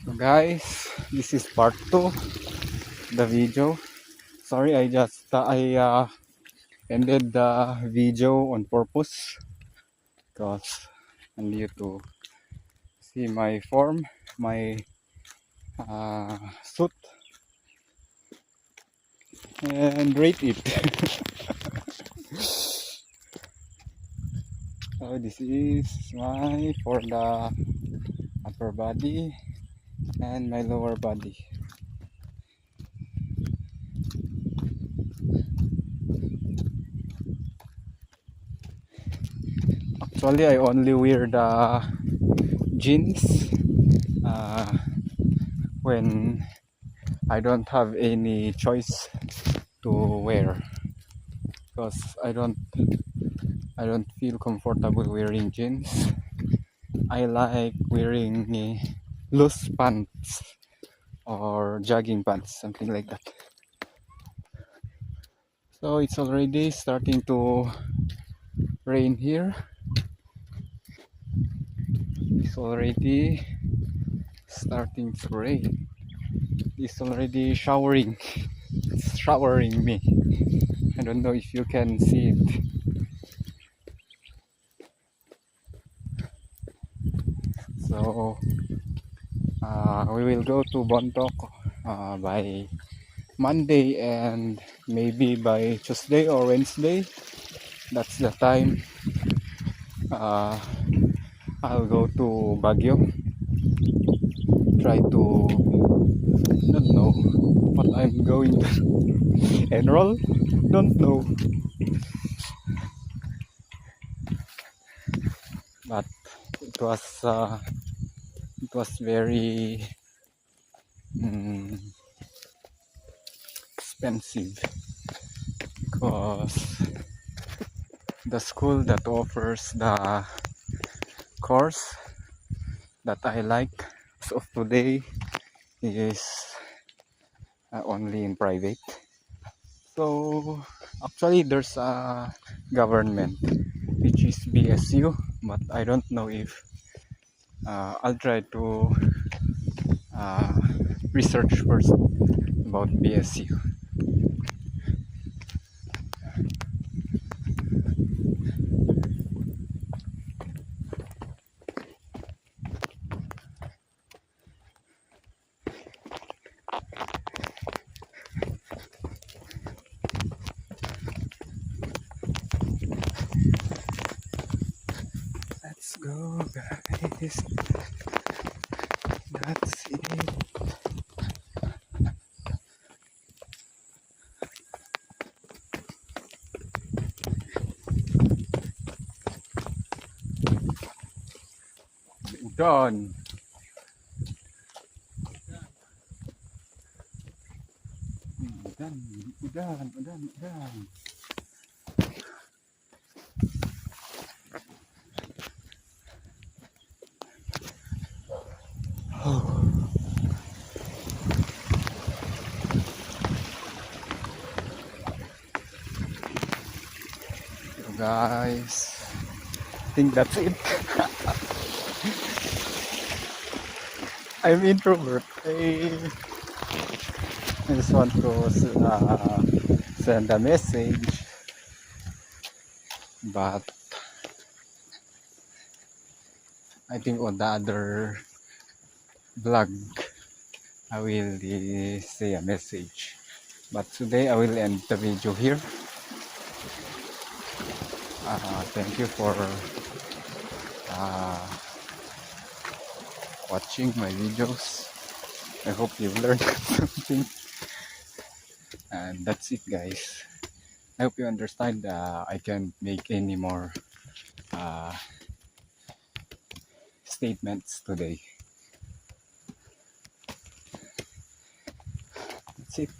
So guys, this is part 2 the video. Sorry, I ended the video on purpose because I need to see my form, my suit, and rate it. So this is my for the upper body and my lower body. Actually, I only wear the jeans when I don't have any choice to wear, because I don't feel comfortable wearing jeans. I like wearing loose pants or jogging pants, something like that. So it's already starting to rain here. It's already starting to rain. It's already showering. It's showering me. I don't know if you can see it. So we will go to Bontoc by Monday, and maybe by Tuesday or Wednesday. That's the time I'll go to Baguio. Try to, don't know what I'm going to enroll. Don't know, but it was uh, it was very mm, expensive, because the school that offers the course that I like as of today is only in private. So actually there's a government which is BSU, but I don't know if I'll try to uh, research first about BSU. Let's go, guys. That's it. Done. Udan, udan, udan, udan. So guys, I think that's it. I'm introvert. I just want to send a message, but I think on the other vlog I will say a message. But today I will end the video here. Thank you for uh, watching my videos. I hope you've learned something. And that's it, guys. I hope you understand. I can't make any more uh, statements today. That's it.